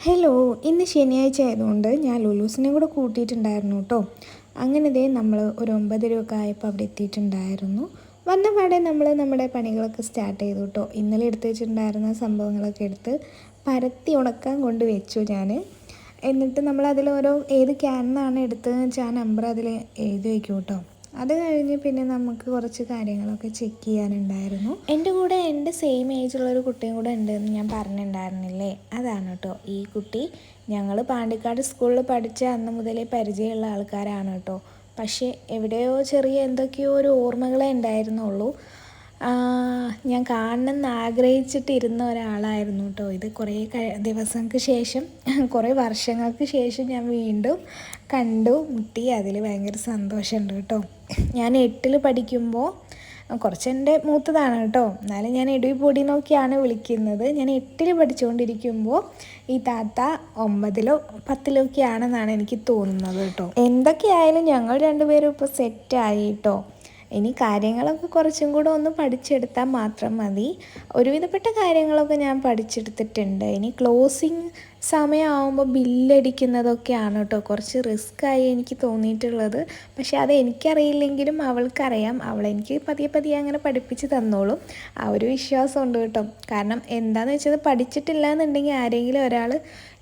Hello, ഇന്ന് ശനിയാഴ്ച ആയതുകൊണ്ട് ഞാൻ ലുലൂസിനെ കൂടെ കൂട്ടിയിട്ടുണ്ടായിരുന്നു കേട്ടോ. അങ്ങനെ ദേ നമ്മൾ ഒരു 9:30 ഒക്കെ ആയപ്പോൾ അവിടെ എത്തിയിട്ടുണ്ടായിരുന്നു. വന്ന പാടെ നമ്മൾ നമ്മുടെ പണികളൊക്കെ സ്റ്റാർട്ട് ചെയ്തു കേട്ടോ. ഇന്നലെ എടുത്ത് വെച്ചിട്ടുണ്ടായിരുന്ന സംഭവങ്ങളൊക്കെ എടുത്ത് പരത്തി ഉണക്കാൻ കൊണ്ട് വെച്ചു ഞാൻ. എന്നിട്ട് നമ്മൾ അതിലോരോ ഏത് ക്യാനിന്നാണ് എടുത്തതെന്ന് വെച്ചാൽ ആ നമ്പർ അതിൽ എഴുതി വയ്ക്കും കേട്ടോ. അത് കഴിഞ്ഞ് പിന്നെ നമുക്ക് കുറച്ച് കാര്യങ്ങളൊക്കെ ചെക്ക് ചെയ്യാനുണ്ടായിരുന്നു. എൻ്റെ കൂടെ എൻ്റെ സെയിം ഏജുള്ളൊരു കുട്ടിയും കൂടെ ഉണ്ടെന്ന് ഞാൻ പറഞ്ഞിട്ടുണ്ടായിരുന്നില്ലേ, അതാണ് കേട്ടോ ഈ കുട്ടി. ഞങ്ങൾ പാണ്ടിക്കാട് സ്കൂളിൽ പഠിച്ച അന്ന് മുതലേ പരിചയമുള്ള ആൾക്കാരാണ് കേട്ടോ. പക്ഷേ എവിടെയോ ചെറിയ എന്തൊക്കെയോ ഒരു ഓർമ്മകളെ ഉണ്ടായിരുന്നുള്ളൂ. ഞാൻ കാണണമെന്ന് ആഗ്രഹിച്ചിട്ടിരുന്ന ഒരാളായിരുന്നു കേട്ടോ ഇത്. കുറേ ദിവസങ്ങൾക്ക് ശേഷം, കുറേ വർഷങ്ങൾക്ക് ശേഷം ഞാൻ വീണ്ടും കണ്ടു മുട്ടി. അതിൽ ഭയങ്കര സന്തോഷമുണ്ട് കേട്ടോ. ഞാൻ 8ൽ പഠിക്കുമ്പോൾ, കുറച്ച് എൻ്റെ മൂത്തതാണ് കേട്ടോ, എന്നാലും ഞാൻ ഇടവി പൊടി നോക്കിയാണ് വിളിക്കുന്നത്. ഞാൻ 8ൽ പഠിച്ചുകൊണ്ടിരിക്കുമ്പോൾ ഈ താത്ത 9ലോ 10ലോ ഒക്കെ ആണെന്നാണ് എനിക്ക് തോന്നുന്നത് കേട്ടോ. എന്തൊക്കെയായാലും ഞങ്ങൾ രണ്ടുപേരും ഇപ്പോൾ സെറ്റായി കേട്ടോ. ഇനി കാര്യങ്ങളൊക്കെ കുറച്ചും കൂടെ ഒന്ന് പഠിച്ചെടുത്താൽ മാത്രം മതി. ഒരുവിധപ്പെട്ട കാര്യങ്ങളൊക്കെ ഞാൻ പഠിച്ചെടുത്തിട്ടുണ്ട്. ഇനി ക്ലോസിങ് സമയമാകുമ്പോൾ ബില്ലടിക്കുന്നതൊക്കെയാണ് കേട്ടോ കുറച്ച് റിസ്ക്കായി എനിക്ക് തോന്നിയിട്ടുള്ളത്. പക്ഷേ അത് എനിക്കറിയില്ലെങ്കിലും അവൾക്കറിയാം. അവളെനിക്ക് പതിയെ അങ്ങനെ പഠിപ്പിച്ച് തന്നോളും. ആ ഒരു വിശ്വാസമുണ്ട് കേട്ടോ. കാരണം എന്താണെന്ന് വെച്ചത്, പഠിച്ചിട്ടില്ല എന്നുണ്ടെങ്കിൽ ആരെങ്കിലും ഒരാൾ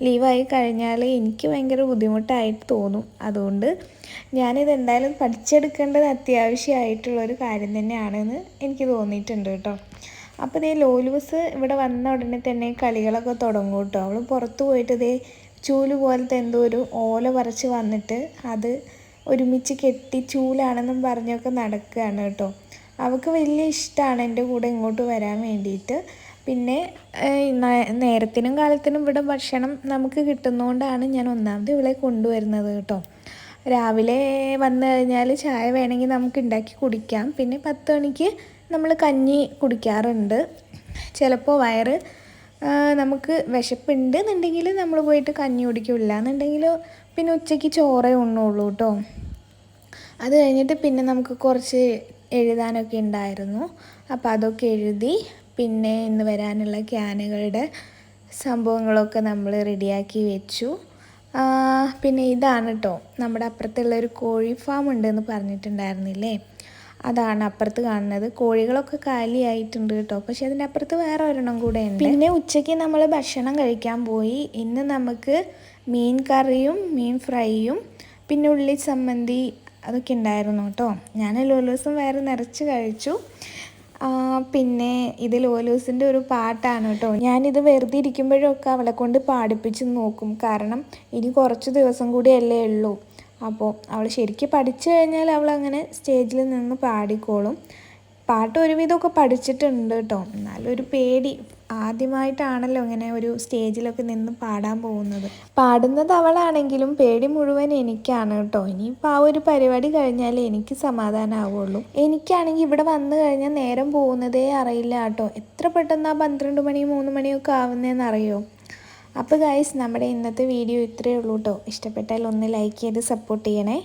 ലീവായി കഴിഞ്ഞാൽ എനിക്ക് ഭയങ്കര ബുദ്ധിമുട്ടായിട്ട് തോന്നും. അതുകൊണ്ട് ഞാനിത് എന്തായാലും പഠിച്ചെടുക്കേണ്ടത് അത്യാവശ്യമായിട്ടുള്ളൊരു കാര്യം തന്നെയാണെന്ന് എനിക്ക് തോന്നിയിട്ടുണ്ട് കേട്ടോ. അപ്പോൾ ഇതേ ലോലൂസ് ഇവിടെ വന്ന ഉടനെ തന്നെ കളികളൊക്കെ തുടങ്ങും കേട്ടോ. അവൾ പുറത്ത് പോയിട്ട് ഇതേ ചൂല് പോലത്തെ എന്തോ ഒരു ഓല പറിച്ച് വന്നിട്ട് അത് ഒരുമിച്ച് കെട്ടി ചൂലാണെന്നും പറഞ്ഞൊക്കെ നടക്കുകയാണ് കേട്ടോ. അവൾക്ക് വലിയ ഇഷ്ടമാണ് എൻ്റെ കൂടെ ഇങ്ങോട്ട് വരാൻ വേണ്ടിയിട്ട്. പിന്നെ നേരത്തിനും കാലത്തിനും ഇവിടെ ഭക്ഷണം നമുക്ക് കിട്ടുന്നതുകൊണ്ടാണ് ഞാൻ ഒന്നാമത് ഇവളെ കൊണ്ടുവരുന്നത് കേട്ടോ. രാവിലെ വന്നു കഴിഞ്ഞാൽ ചായ വേണമെങ്കിൽ നമുക്ക് ഉണ്ടാക്കി കുടിക്കാം. പിന്നെ 10 മണിക്ക് നമ്മൾ കഞ്ഞി കുടിക്കാറുണ്ട്. ചിലപ്പോൾ വയറ് നമുക്ക് വിശപ്പുണ്ട് എന്നുണ്ടെങ്കിൽ നമ്മൾ പോയിട്ട് കഞ്ഞി കുടിക്കില്ല എന്നുണ്ടെങ്കിൽ പിന്നെ ഉച്ചയ്ക്ക് ചോറേ ഉണ്ണുള്ളൂ കേട്ടോ. അത് കഴിഞ്ഞിട്ട് പിന്നെ നമുക്ക് കുറച്ച് എഴുതാനൊക്കെ ഉണ്ടായിരുന്നു. അപ്പോൾ അതൊക്കെ എഴുതി പിന്നെ ഇന്ന് വരാനുള്ള ക്യാനുകളുടെ സംഭവങ്ങളൊക്കെ നമ്മൾ റെഡിയാക്കി വെച്ചു. പിന്നെ ഇതാണ് കേട്ടോ, നമ്മുടെ അപ്പുറത്തുള്ളൊരു കോഴി ഫാം ഉണ്ടെന്ന് പറഞ്ഞിട്ടുണ്ടായിരുന്നില്ലേ, അതാണ് അപ്പുറത്ത് കാണുന്നത്. കോഴികളൊക്കെ കാലിയായിട്ടുണ്ട് കേട്ടോ. പക്ഷെ അതിൻ്റെ അപ്പുറത്ത് വേറെ ഒരെണ്ണം കൂടെ ഉണ്ട്. പിന്നെ ഉച്ചയ്ക്ക് നമ്മൾ ഭക്ഷണം കഴിക്കാൻ പോയി. ഇന്ന് നമുക്ക് മീൻ കറിയും മീൻ ഫ്രൈയും പിന്നെ ഉള്ളി ചമ്മന്തി അതൊക്കെ ഉണ്ടായിരുന്നു കേട്ടോ. ഞാൻ ലോലൂസും വേറെ നിറച്ച് കഴിച്ചു. പിന്നെ ഇത് ലോലൂസിൻ്റെ ഒരു പാട്ടാണ് കേട്ടോ. ഞാനിത് വെറുതെ ഇരിക്കുമ്പോഴൊക്കെ അവളെ കൊണ്ട് പാടിപ്പിച്ച് നോക്കും. കാരണം ഇനി കുറച്ച് ദിവസം കൂടിയല്ലേ ഉള്ളൂ. അപ്പോൾ അവൾ ശരിക്കും പഠിച്ചു കഴിഞ്ഞാൽ അവൾ അങ്ങനെ സ്റ്റേജിൽ നിന്ന് പാടിക്കോളും. പാട്ട് ഒരുവിധമൊക്കെ പഠിച്ചിട്ടുണ്ട് കേട്ടോ. എന്നാലും ഒരു പേടി, ആദ്യമായിട്ടാണല്ലോ ഇങ്ങനെ ഒരു സ്റ്റേജിലൊക്കെ നിന്ന് പാടാൻ പോകുന്നത്. പാടുന്നത് അവളാണെങ്കിലും പേടി മുഴുവൻ എനിക്കാണ് കേട്ടോ. ഇനിയിപ്പോൾ ആ ഒരു പരിപാടി കഴിഞ്ഞാൽ എനിക്ക് സമാധാനമാവുള്ളൂ. എനിക്കാണെങ്കിൽ ഇവിടെ വന്നു കഴിഞ്ഞാൽ നേരം പോകുന്നതേ അറിയില്ല കേട്ടോ. എത്ര പെട്ടെന്ന് 12 മണി 3 മണിയൊക്കെ ആവുന്നതെന്ന് അറിയോ. അപ്പോൾ ഗൈസ്, നമ്മുടെ ഇന്നത്തെ വീഡിയോ ഇത്രയേ ഉള്ളൂ കേട്ടോ. ഇഷ്ടപ്പെട്ടാൽ ഒന്ന് ലൈക്ക് ചെയ്ത് സപ്പോർട്ട് ചെയ്യണേ.